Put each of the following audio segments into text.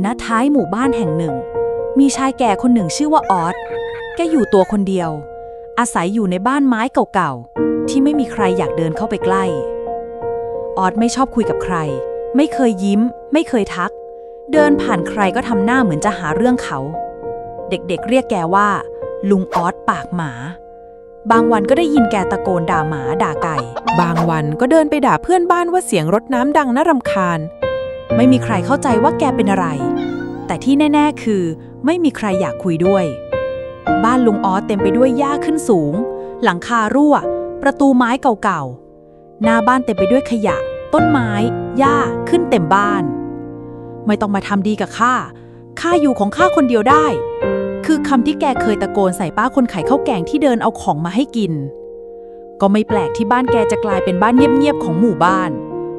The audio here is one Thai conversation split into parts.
ณท้ายหมู่บ้านแห่งหนึ่งมีชายแก่คนหนึ่งชื่อว่าออสแกอยู่ตัวคนเดียวอาศัยอยู่ในบ้านไม้เก่าๆที่ไม่มีใครอยากเดินเข้าไปใกล้ออสไม่ชอบคุยกับใครไม่เคยยิ้มไม่เคยทักเดินผ่านใครก็ทำหน้าเหมือนจะหาเรื่องเขาเด็กๆเรียกแกว่าลุงออสปากหมาบางวันก็ได้ยินแกตะโกนด่าหมาด่าไก่บางวันก็เดินไปด่าเพื่อนบ้านว่าเสียงรถน้ำดังน่ารำคาญไม่มีใครเข้าใจว่าแกเป็นอะไรแต่ที่แน่ๆคือไม่มีใครอยากคุยด้วยบ้านลุงออสเต็มไปด้วยหญ้าขึ้นสูงหลังคารั่วประตูไม้เก่าๆหน้าบ้านเต็มไปด้วยขยะต้นไม้หญ้าขึ้นเต็มบ้านไม่ต้องมาทำดีกับข้าอยู่ของข้าคนเดียวได้คือคำที่แกเคยตะโกนใส่ป้าคนขายข้าวแกงที่เดินเอาของมาให้กินก็ไม่แปลกที่บ้านแกจะกลายเป็นบ้านเงียบๆของหมู่บ้าน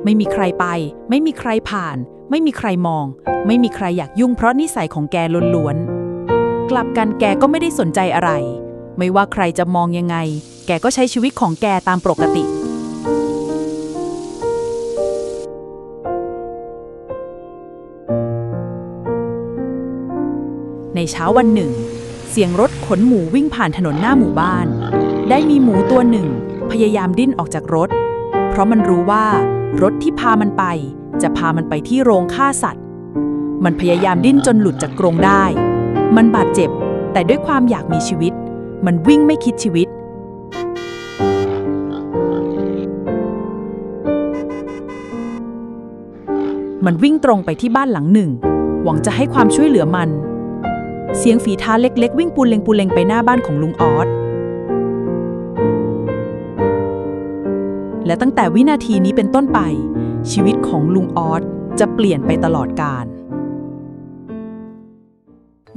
ไม่มีใครไปไม่มีใครผ่านไม่มีใครมองไม่มีใครอยากยุ่งเพราะนิสัยของแกล้วนๆกลับกันแกก็ไม่ได้สนใจอะไรไม่ว่าใครจะมองยังไงแกก็ใช้ชีวิตของแกตามปกติในเช้าวันหนึ่งเสียงรถขนหมูวิ่งผ่านถนนหน้าหมู่บ้านได้มีหมูตัวหนึ่งพยายามดิ้นออกจากรถเพราะมันรู้ว่ารถที่พามันไปจะพามันไปที่โรงฆ่าสัตว์มันพยายามดิ้นจนหลุดจากกรงได้มันบาดเจ็บแต่ด้วยความอยากมีชีวิตมันวิ่งไม่คิดชีวิตมันวิ่งตรงไปที่บ้านหลังหนึ่งหวังจะให้ความช่วยเหลือมันเสียงฝีเท้าเล็กๆวิ่งปูเลงไปหน้าบ้านของลุงออสและตั้งแต่วินาทีนี้เป็นต้นไปชีวิตของลุงออสจะเปลี่ยนไปตลอดกาล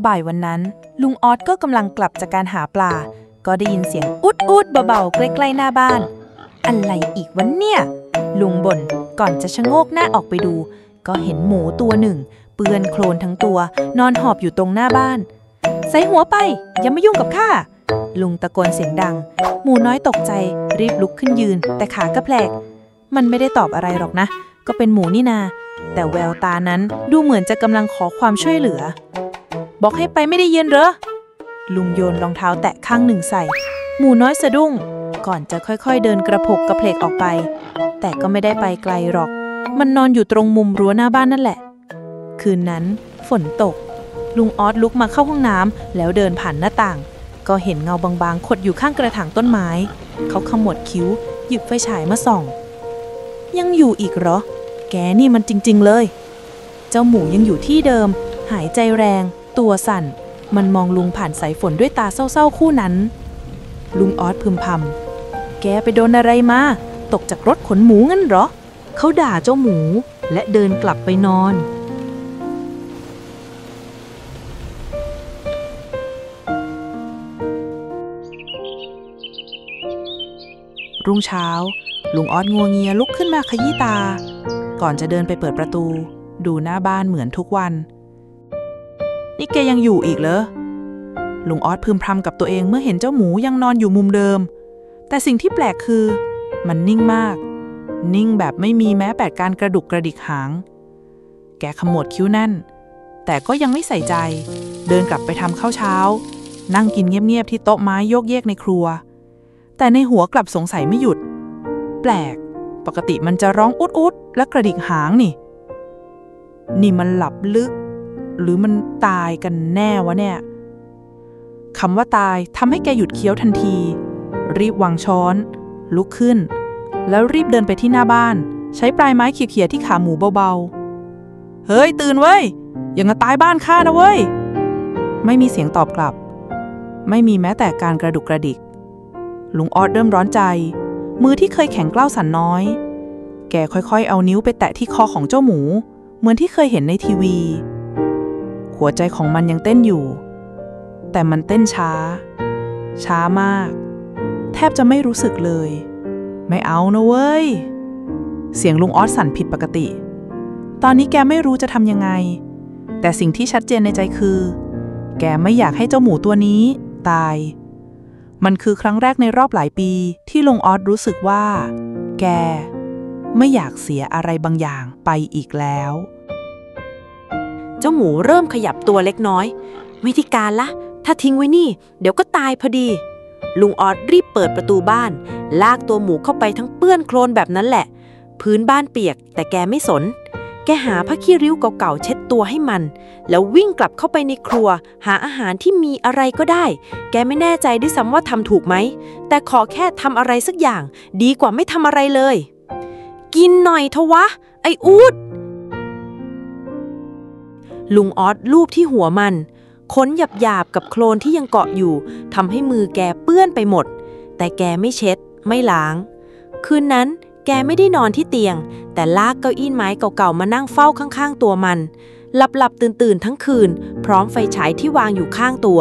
บ่ายวันนั้นลุงออสก็กำลังกลับจากการหาปลาก็ได้ยินเสียงอุดเบาๆใกล้ๆหน้าบ้านอะไรอีกวะเนี่ยลุงบ่นก่อนจะชะโงกหน้าออกไปดูก็เห็นหมูตัวหนึ่งเปื้อนโคลนทั้งตัวนอนหอบอยู่ตรงหน้าบ้านใส่หัวไปอย่ามายุ่งกับข้าลุงตะโกนเสียงดังหมูน้อยตกใจรีบลุกขึ้นยืนแต่ขากระแพลกมันไม่ได้ตอบอะไรหรอกนะก็เป็นหมูนี่นาแต่แววตานั้นดูเหมือนจะกำลังขอความช่วยเหลือบอกให้ไปไม่ได้ยินเหรอลุงโยนรองเท้าแตะข้างหนึ่งใส่หมูน้อยสะดุ้งก่อนจะค่อยๆเดินกระโผกกระเพลกออกไปแต่ก็ไม่ได้ไปไกลหรอกมันนอนอยู่ตรงมุมรั้วหน้าบ้านนั่นแหละคืนนั้นฝนตกลุงออสลุกมาเข้าห้องน้ำแล้วเดินผ่านหน้าต่างก็เห็นเงาบางๆขดอยู่ข้างกระถางต้นไม้เขาขมวดคิ้วหยิบไฟฉายมาส่องยังอยู่อีกเหรอแกนี่มันจริงๆเลยเจ้าหมูยังอยู่ที่เดิมหายใจแรงตัวสั่นมันมองลุงผ่านสายฝนด้วยตาเศร้าๆคู่นั้นลุงออสพึมพำแกไปโดนอะไรมาตกจากรถขนหมูงั้นเหรอเขาด่าเจ้าหมูและเดินกลับไปนอนรุ่งเช้าลุงออสงัวเงียลุกขึ้นมาขยี้ตาก่อนจะเดินไปเปิดประตูดูหน้าบ้านเหมือนทุกวันนี่แกยังอยู่อีกเหรอลุงออสพึมพำกับตัวเองเมื่อเห็นเจ้าหมูยังนอนอยู่มุมเดิมแต่สิ่งที่แปลกคือมันนิ่งมากนิ่งแบบไม่มีแม้แต่การกระดุกกระดิกหางแกขมวดคิ้วแน่นแต่ก็ยังไม่ใส่ใจเดินกลับไปทำข้าวเช้านั่งกินเงียบๆที่โต๊ะไม้โยกเยกในครัวแต่ในหัวกลับสงสัยไม่หยุดแปลกปกติมันจะร้องอุดและกระดิกหางนี่มันหลับลึกหรือมันตายกันแน่วะเนี่ยคำว่าตายทำให้แกหยุดเคี้ยวทันทีรีบวางช้อนลุกขึ้นแล้วรีบเดินไปที่หน้าบ้านใช้ปลายไม้เขี่ยๆที่ขาหมูเบาๆเฮ้ยตื่นเว้ยอย่ามาตายบ้านข้านะเว้ยไม่มีเสียงตอบกลับไม่มีแม้แต่การกระดุกกระดิกลุงออสเริ่มร้อนใจมือที่เคยแข็งกร้าวสั่นน้อยแกค่อยๆเอานิ้วไปแตะที่คอของเจ้าหมูเหมือนที่เคยเห็นในทีวีหัวใจของมันยังเต้นอยู่แต่มันเต้นช้ามากแทบจะไม่รู้สึกเลยไม่เอานะเว้ยเสียงลุงออสสั่นผิดปกติตอนนี้แกไม่รู้จะทำยังไงแต่สิ่งที่ชัดเจนในใจคือแกไม่อยากให้เจ้าหมูตัวนี้ตายมันคือครั้งแรกในรอบหลายปีที่ลุงออสรู้สึกว่าแกไม่อยากเสียอะไรบางอย่างไปอีกแล้ว เจ้าหมูเริ่มขยับตัวเล็กน้อยไม่ที่การละถ้าทิ้งไว้นี่เดี๋ยวก็ตายพอดีลุงออสรีบเปิดประตูบ้านลากตัวหมูเข้าไปทั้งเปื้อนโคลนแบบนั้นแหละพื้นบ้านเปียกแต่แกไม่สนแกหาผ้าขี้ริ้วเก่าๆเช็ดตัวให้มันแล้ววิ่งกลับเข้าไปในครัวหาอาหารที่มีอะไรก็ได้แกไม่แน่ใจด้วยซ้ำว่าทำถูกไหมแต่ขอแค่ทำอะไรสักอย่างดีกว่าไม่ทำอะไรเลยกินหน่อยเถอะวะไอ้อูดลุงออสลูบที่หัวมันขนหยาบๆกับโคลนที่ยังเกาะอยู่ทำให้มือแกเปื้อนไปหมดแต่แกไม่เช็ดไม่ล้างคืนนั้นแกไม่ได้นอนที่เตียงแต่ลากเก้าอี้ไม้เก่าๆมานั่งเฝ้าข้างๆตัวมันหลับๆตื่นๆทั้งคืนพร้อมไฟฉายที่วางอยู่ข้างตัว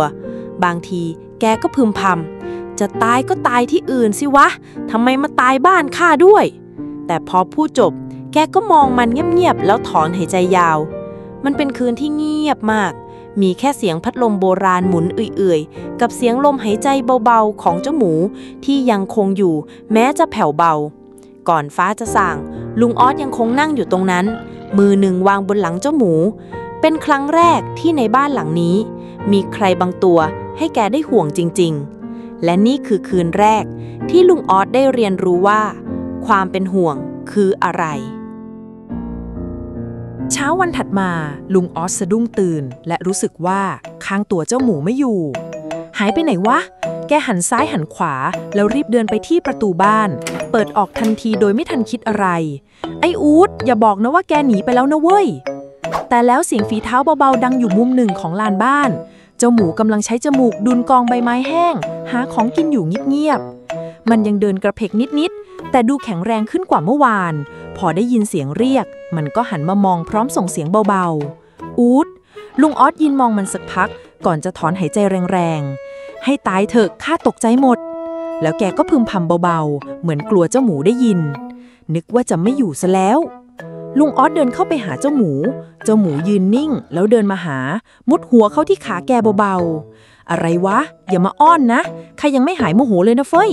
บางทีแกก็พึมพำจะตายก็ตายที่อื่นสิวะทำไมมาตายบ้านข้าด้วยแต่พอพูดจบแกก็มองมันเงียบๆแล้วถอนหายใจยาวมันเป็นคืนที่เงียบมากมีแค่เสียงพัดลมโบราณหมุนเอื่อยๆกับเสียงลมหายใจเบาๆของเจ้าหมูที่ยังคงอยู่แม้จะแผ่วเบาก่อนฟ้าจะส่างลุงออสยังคงนั่งอยู่ตรงนั้นมือหนึ่งวางบนหลังเจ้าหมูเป็นครั้งแรกที่ในบ้านหลังนี้มีใครบางตัวให้แกได้ห่วงจริงๆและนี่คือคืนแรกที่ลุงออสได้เรียนรู้ว่าความเป็นห่วงคืออะไรเช้าวันถัดมาลุงออสสะดุ้งตื่นและรู้สึกว่าข้างตัวเจ้าหมูไม่อยู่หายไปไหนวะแกหันซ้ายหันขวาแล้วรีบเดินไปที่ประตูบ้านเปิดออกทันทีโดยไม่ทันคิดอะไรไอ้อู๊ดอย่าบอกนะว่าแกหนีไปแล้วนะเว้ยแต่แล้วเสียงฝีเท้าเบาๆดังอยู่มุมหนึ่งของลานบ้านเจ้าหมูกำลังใช้จมูกดุลกองใบไม้แห้งหาของกินอยู่เงียบๆมันยังเดินกระเพกนิดๆแต่ดูแข็งแรงขึ้นกว่าเมื่อวานพอได้ยินเสียงเรียกมันก็หันมามองพร้อมส่งเสียงเบาๆอู๊ดลุงออสยืนมองมันสักพักก่อนจะถอนหายใจแรงๆให้ตายเถอะข้าตกใจหมดแล้วแกก็พึมพำเบาๆเหมือนกลัวเจ้าหมูได้ยินนึกว่าจะไม่อยู่ซะแล้วลุงออสเดินเข้าไปหาเจ้าหมูยืนนิ่งแล้วเดินมาหามุดหัวเข้าที่ขาแกเบาๆอะไรวะอย่ามาอ้อนนะข้ายังไม่หายโมโหเลยนะเฟ้ย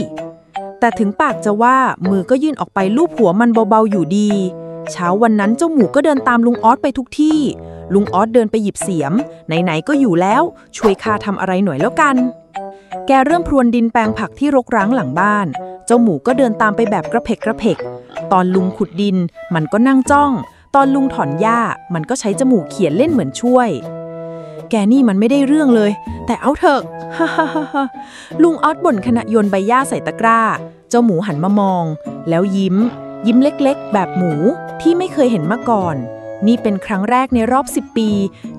แต่ถึงปากจะว่ามือก็ยื่นออกไปลูบหัวมันเบาๆอยู่ดีเช้าวันนั้นเจ้าหมูก็เดินตามลุงออสไปทุกที่ลุงออสเดินไปหยิบเสียมไหนๆก็อยู่แล้วช่วยข้าทำอะไรหน่อยแล้วกันแกเริ่มพรวนดินแปลงผักที่รกร้างหลังบ้านเจ้าหมูก็เดินตามไปแบบกระเพกตอนลุงขุดดินมันก็นั่งจ้องตอนลุงถอนหญ้ามันก็ใช้จมูกเขียนเล่นเหมือนช่วยแกนี่มันไม่ได้เรื่องเลยแต่เอาเถอะฮ่าลุงออสบ่นขณะโยนใบหญ้าใส่ตะกร้าเจ้าหมูหันมามองแล้วยิ้มเล็กๆแบบหมูที่ไม่เคยเห็นมาก่อนนี่เป็นครั้งแรกในรอบ10 ปี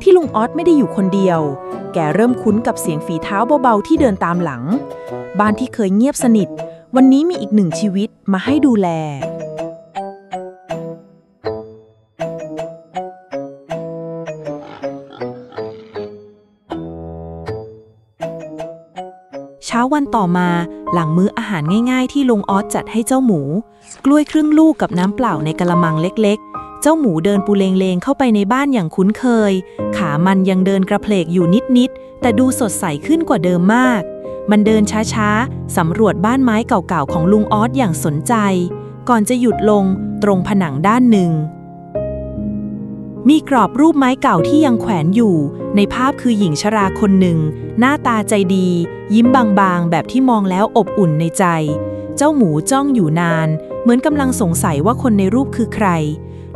ที่ลุงออสไม่ได้อยู่คนเดียวแกเริ่มคุ้นกับเสียงฝีเท้าเบาๆที่เดินตามหลังบ้านที่เคยเงียบสนิทวันนี้มีอีกหนึ่งชีวิตมาให้ดูแลเช้าวันต่อมาหลังมื้ออาหารง่ายๆที่ลุงออสจัดให้เจ้าหมูกล้วยครึ่งลูกกับน้ำเปล่าในกะละมังเล็กๆเจ้าหมูเดินปูเลงๆเข้าไปในบ้านอย่างคุ้นเคยขามันยังเดินกระเพลกอยู่นิดๆแต่ดูสดใสขึ้นกว่าเดิมมากมันเดินช้าๆสำรวจบ้านไม้เก่าๆของลุงออสอย่างสนใจก่อนจะหยุดลงตรงผนังด้านหนึ่งมีกรอบรูปไม้เก่าที่ยังแขวนอยู่ในภาพคือหญิงชราคนหนึ่งหน้าตาใจดียิ้มบางๆแบบที่มองแล้วอบอุ่นในใจเจ้าหมูจ้องอยู่นานเหมือนกำลังสงสัยว่าคนในรูปคือใคร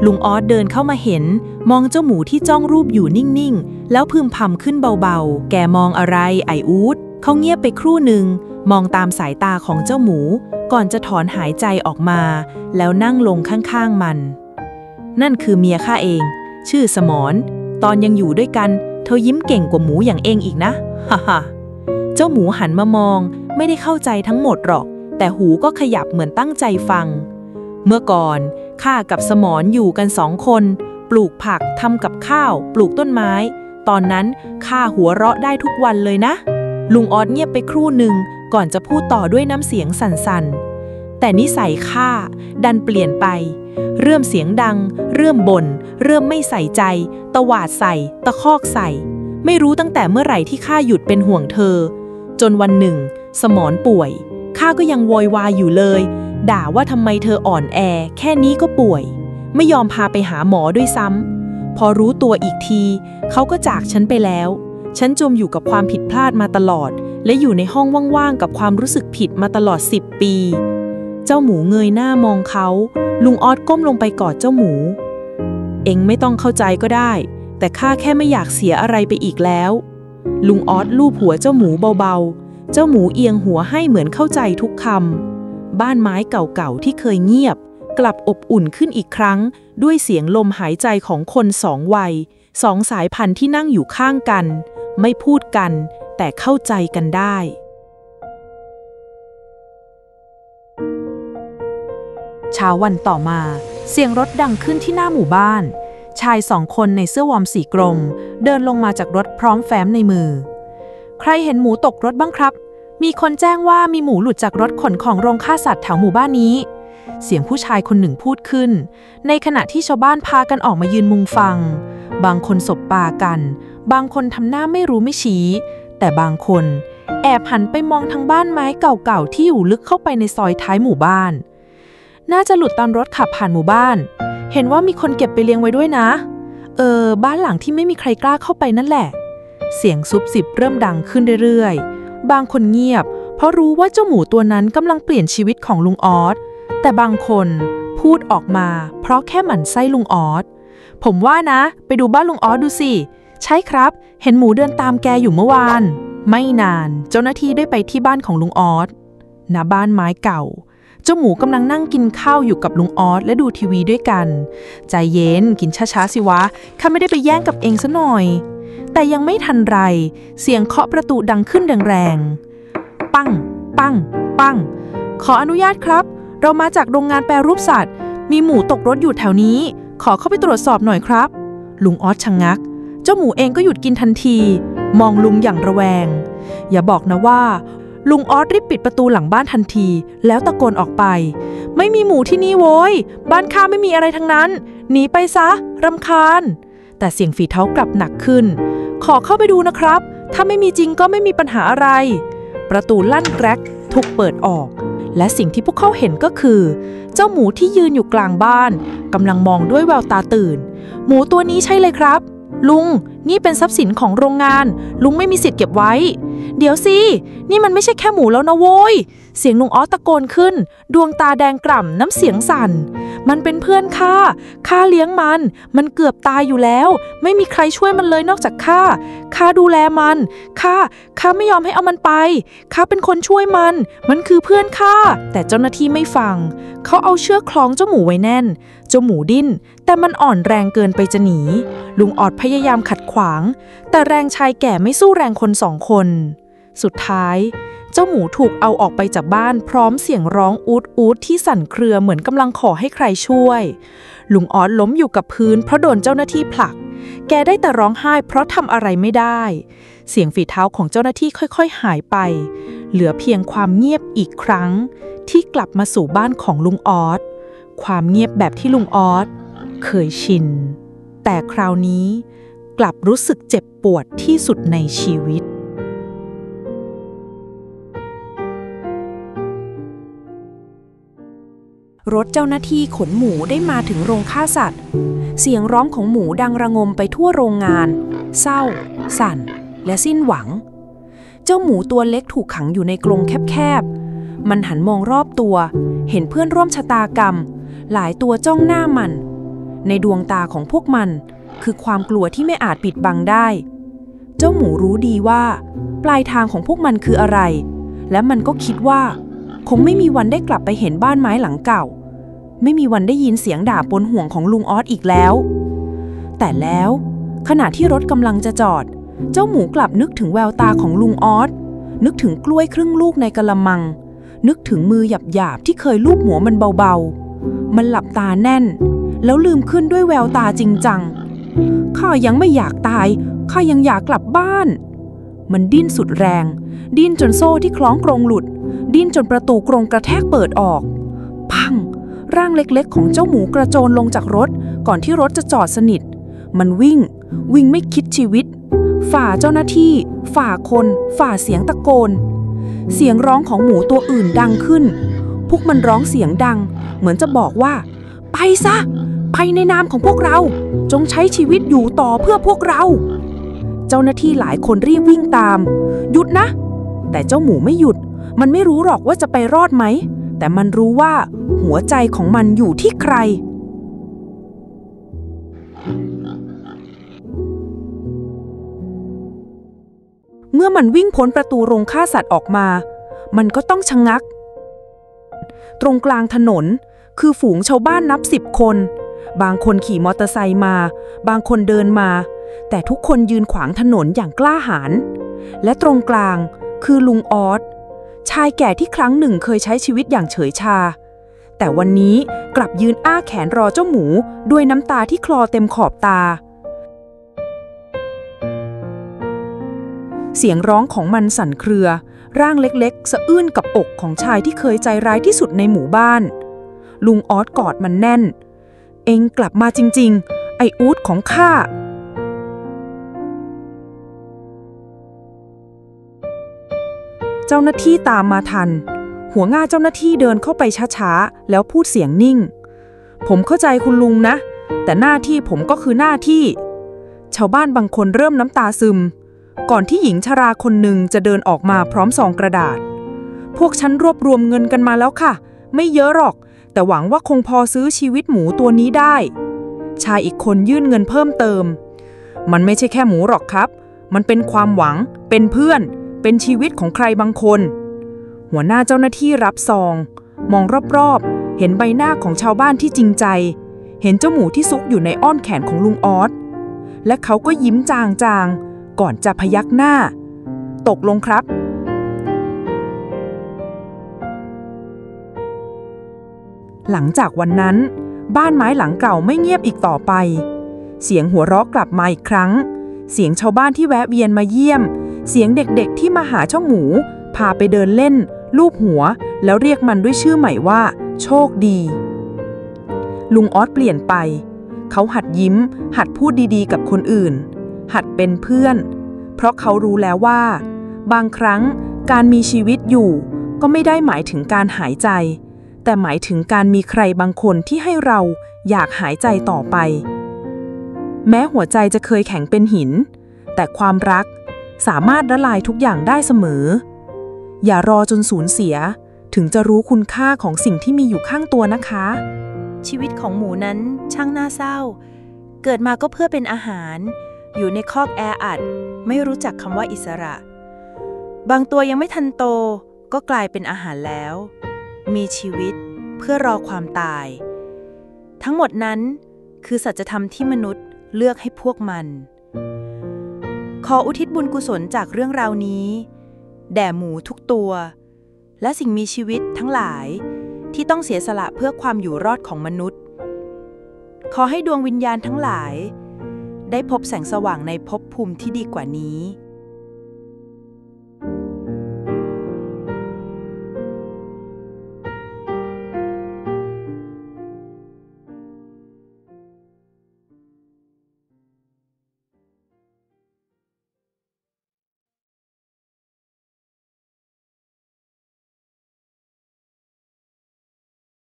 ลุงออสเดินเข้ามาเห็นมองเจ้าหมูที่จ้องรูปอยู่นิ่งๆแล้วพึมพำขึ้นเบาๆแกมองอะไรไอ้อู๊ดเขาเงียบไปครู่หนึ่งมองตามสายตาของเจ้าหมูก่อนจะถอนหายใจออกมาแล้วนั่งลงข้างๆมันนั่นคือเมียข้าเองชื่อสมรตอนยังอยู่ด้วยกันเธอยิ้มเก่งกว่าหมูอย่างเองอีกนะฮ่าฮ่าเจ้าหมูหันมามองไม่ได้เข้าใจทั้งหมดหรอกแต่หูก็ขยับเหมือนตั้งใจฟังเมื่อก่อนข้ากับสมรอยู่กัน2 คนปลูกผักทำกับข้าวปลูกต้นไม้ตอนนั้นข้าหัวเราะได้ทุกวันเลยนะลุงออสเงียบไปครู่หนึ่งก่อนจะพูดต่อด้วยน้ำเสียงสั่นๆแต่นิสัยข้าดันเปลี่ยนไปเริ่มเสียงดังเริ่มบ่นเริ่มไม่ใส่ใจตวาดใส่ตะคอกใส่ไม่รู้ตั้งแต่เมื่อไหร่ที่ข้าหยุดเป็นห่วงเธอจนวันหนึ่งสมรป่วยข้าก็ยังโวยวายอยู่เลยด่าว่าทำไมเธออ่อนแอแค่นี้ก็ป่วยไม่ยอมพาไปหาหมอด้วยซ้ำ พอรู้ตัวอีกทีเขาก็จากฉันไปแล้วฉันจมอยู่กับความผิดพลาดมาตลอดและอยู่ในห้องว่างๆกับความรู้สึกผิดมาตลอด10 ปีเจ้าหมูเงยหน้ามองเขาลุงออสก้มลงไปกอดเจ้าหมูเอ็งไม่ต้องเข้าใจก็ได้แต่ข้าแค่ไม่อยากเสียอะไรไปอีกแล้วลุงออสลูบหัวเจ้าหมูเบาๆเจ้าหมูเอียงหัวให้เหมือนเข้าใจทุกคำบ้านไม้เก่าๆที่เคยเงียบกลับอบอุ่นขึ้นอีกครั้งด้วยเสียงลมหายใจของคน2 วัย2 สายพันธุ์ที่นั่งอยู่ข้างกันไม่พูดกันแต่เข้าใจกันได้เช้าวันต่อมาเสียงรถดังขึ้นที่หน้าหมู่บ้านชาย2 คนในเสื้อวอร์มสีกรมเดินลงมาจากรถพร้อมแฟ้มในมือใครเห็นหมูตกรถบ้างครับมีคนแจ้งว่ามีหมูหลุดจากรถขนของโรงฆ่าสัตว์แถวหมู่บ้านนี้เสียงผู้ชายคนหนึ่งพูดขึ้นในขณะที่ชาวบ้านพากันออกมายืนมุงฟังบางคนสบตากันบางคนทำหน้าไม่รู้ไม่ชี้แต่บางคนแอบหันไปมองทางบ้านไม้เก่าๆที่อยู่ลึกเข้าไปในซอยท้ายหมู่บ้านน่าจะหลุดตอนรถขับผ่านหมู่บ้านเห็นว่ามีคนเก็บไปเลี้ยงไว้ด้วยนะบ้านหลังที่ไม่มีใครกล้าเข้าไปนั่นแหละเสียงซุบซิบเริ่มดังขึ้นเรื่อยๆบางคนเงียบเพราะรู้ว่าเจ้าหมูตัวนั้นกำลังเปลี่ยนชีวิตของลุงออสแต่บางคนพูดออกมาเพราะแค่หมั่นไส้ลุงออสผมว่านะไปดูบ้านลุงออสดูสิใช่ครับเห็นหมูเดินตามแกอยู่เมื่อวานไม่นานเจ้าหน้าที่ได้ไปที่บ้านของลุงออสณบ้านไม้เก่าเจ้าหมูกำลังนั่งกินข้าวอยู่กับลุงออสและดูทีวีด้วยกันใจเย็นกินช้าๆสิวะข้าไม่ได้ไปแย่งกับเองซะหน่อยแต่ยังไม่ทันไรเสียงเคาะประตูดังขึ้นแรงๆปังปังปังขออนุญาตครับเรามาจากโรงงานแปรรูปสัตว์มีหมูตกรถอยู่แถวนี้ขอเข้าไปตรวจสอบหน่อยครับลุงออสชะงักเจ้าหมูเองก็หยุดกินทันทีมองลุงอย่างระแวงอย่าบอกนะว่าลุงออสรีบปิดประตูหลังบ้านทันทีแล้วตะโกนออกไปไม่มีหมูที่นี่โว้ยบ้านข้าไม่มีอะไรทั้งนั้นหนีไปซะรำคาญแต่เสียงฝีเท้ากลับหนักขึ้นขอเข้าไปดูนะครับถ้าไม่มีจริงก็ไม่มีปัญหาอะไรประตูลั่นแกรกถูกเปิดออกและสิ่งที่พวกเขาเห็นก็คือเจ้าหมูที่ยืนอยู่กลางบ้านกำลังมองด้วยแววตาตื่นหมูตัวนี้ใช่เลยครับลุงนี่เป็นทรัพย์สินของโรงงานลุงไม่มีสิทธิ์เก็บไว้เดี๋ยวสินี่มันไม่ใช่แค่หมูแล้วนะโว้ยเสียงลุงออสตะโกนขึ้นดวงตาแดงกล่ำน้ำเสียงสั่นมันเป็นเพื่อนข้าเลี้ยงมันเกือบตายอยู่แล้วไม่มีใครช่วยมันเลยนอกจากข้าดูแลมันข้าไม่ยอมให้เอามันไปข้าเป็นคนช่วยมันคือเพื่อนข้าแต่เจ้าหน้าที่ไม่ฟังเขาเอาเชือกคล้องเจ้าหมูไว้แน่นเจ้าหมูดิ้นแต่มันอ่อนแรงเกินไปจะหนีลุงออดพยายามขัดขวางแต่แรงชายแก่ไม่สู้แรงคน2 คนสุดท้ายเจ้าหมูถูกเอาออกไปจากบ้านพร้อมเสียงร้องอูดที่สั่นเครือเหมือนกำลังขอให้ใครช่วยลุงออดล้มอยู่กับพื้นเพราะโดนเจ้าหน้าที่ผลักแกได้แต่ร้องไห้เพราะทำอะไรไม่ได้เสียงฝีเท้าของเจ้าหน้าที่ค่อยๆหายไปเหลือเพียงความเงียบอีกครั้งที่กลับมาสู่บ้านของลุงออดความเงียบแบบที่ลุงออดเคยชินแต่คราวนี้กลับรู้สึกเจ็บปวดที่สุดในชีวิตรถเจ้าหน้าที่ขนหมูได้มาถึงโรงฆ่าสัตว์เสียงร้องของหมูดังระงมไปทั่วโรงงานเศร้าสั่นและสิ้นหวังเจ้าหมูตัวเล็กถูกขังอยู่ในกรงแคบๆมันหันมองรอบตัวเห็นเพื่อนร่วมชะตากรรมหลายตัวจ้องหน้ามันในดวงตาของพวกมันคือความกลัวที่ไม่อาจปิดบังได้เจ้าหมูรู้ดีว่าปลายทางของพวกมันคืออะไรและมันก็คิดว่าคงไม่มีวันได้กลับไปเห็นบ้านไม้หลังเก่าไม่มีวันได้ยินเสียงด่าปนห่วงของลุงออสอีกแล้วแต่แล้วขณะที่รถกำลังจะจอดเจ้าหมูกลับนึกถึงแววตาของลุงออสนึกถึงกล้วยครึ่งลูกในกะละมังนึกถึงมือหยาบๆที่เคยลูบหัวมันเบาๆมันหลับตาแน่นแล้วลืมขึ้นด้วยแววตาจริงจังข้ายังไม่อยากตายข้ายังอยากกลับบ้านมันดิ้นสุดแรงดิ้นจนโซ่ที่คล้องกรงหลุดดิ้นจนประตูกรงกระแทกเปิดออกพังร่างเล็กๆของเจ้าหมูกระโจนลงจากรถก่อนที่รถจะจอดสนิทมันวิ่งไม่คิดชีวิตฝ่าเจ้าหน้าที่ฝ่าคนฝ่าเสียงตะโกนเสียงร้องของหมูตัวอื่นดังขึ้นพวกมันร้องเสียงดังเหมือนจะบอกว่าไปซะ ไปในนามของพวกเราจงใช้ชีวิตอยู่ต่อเพื่อพวกเราเจ้าหน้าที่หลายคนรีบวิ่งตามหยุดนะแต่เจ้าหมูไม่หยุดมันไม่รู้หรอกว่าจะไปรอดไหมแต่มันรู้ว่าหัวใจของมันอยู่ที่ใครเมื่อมันวิ่งพ้นประตูโรงฆ่าสัตว์ออกมามันก็ต้องชะงักตรงกลางถนนคือฝูงชาวบ้านนับ10 คนบางคนขี่มอเตอร์ไซค์มาบางคนเดินมาแต่ทุกคนยืนขวางถนนอย่างกล้าหาญและตรงกลางคือลุงออสชายแก่ที่ครั้งหนึ่งเคยใช้ชีวิตอย่างเฉยชาแต่วันนี้กลับยืนอ้าแขนรอเจ้าหมูด้วยน้ำตาที่คลอเต็มขอบตาเสียงร้องของมันสั่นเครือร่างเล็กๆสะอื้นกับอกของชายที่เคยใจร้ายที่สุดในหมู่บ้านลุงออสกอดมันแน่นเอ็งกลับมาจริงๆไอ้อู๊ดของข้าเจ้าหน้าที่ตามมาทันหัวหน้าเจ้าหน้าที่เดินเข้าไปช้าๆแล้วพูดเสียงนิ่งผมเข้าใจคุณลุงนะแต่หน้าที่ผมก็คือหน้าที่ชาวบ้านบางคนเริ่มน้ำตาซึมก่อนที่หญิงชราคนหนึ่งจะเดินออกมาพร้อมซองกระดาษพวกฉันรวบรวมเงินกันมาแล้วค่ะไม่เยอะหรอกแต่หวังว่าคงพอซื้อชีวิตหมูตัวนี้ได้ชายอีกคนยื่นเงินเพิ่มเติมมันไม่ใช่แค่หมูหรอกครับมันเป็นความหวังเป็นเพื่อนเป็นชีวิตของใครบางคนหัวหน้าเจ้าหน้าที่รับซองมองรอบๆเห็นใบหน้าของชาวบ้านที่จริงใจเห็นเจ้าหมูที่ซุกอยู่ในอ้อมแขนของลุงออสและเขาก็ยิ้มจางๆก่อนจะพยักหน้าตกลงครับหลังจากวันนั้นบ้านไม้หลังเก่าไม่เงียบอีกต่อไปเสียงหัวเราะกลับมาอีกครั้งเสียงชาวบ้านที่แวะเวียนมาเยี่ยมเสียงเด็กๆที่มาหาเจ้าหมูพาไปเดินเล่นลูบหัวแล้วเรียกมันด้วยชื่อใหม่ว่าโชคดีลุงออสเปลี่ยนไปเขาหัดยิ้มหัดพูดดีๆกับคนอื่นหัดเป็นเพื่อนเพราะเขารู้แล้วว่าบางครั้งการมีชีวิตอยู่ก็ไม่ได้หมายถึงการหายใจแต่หมายถึงการมีใครบางคนที่ให้เราอยากหายใจต่อไปแม้หัวใจจะเคยแข็งเป็นหินแต่ความรักสามารถละลายทุกอย่างได้เสมออย่ารอจนสูญเสียถึงจะรู้คุณค่าของสิ่งที่มีอยู่ข้างตัวนะคะชีวิตของหมูนั้นช่างน่าเศร้าเกิดมาก็เพื่อเป็นอาหารอยู่ในคอกแออัดไม่รู้จักคำว่าอิสระบางตัวยังไม่ทันโตก็กลายเป็นอาหารแล้วมีชีวิตเพื่อรอความตายทั้งหมดนั้นคือสัจธรรมที่มนุษย์เลือกให้พวกมันขออุทิศบุญกุศลจากเรื่องราวนี้แด่หมูทุกตัวและสิ่งมีชีวิตทั้งหลายที่ต้องเสียสละเพื่อความอยู่รอดของมนุษย์ขอให้ดวงวิญญาณทั้งหลายได้พบแสงสว่างในภพภูมิที่ดีกว่านี้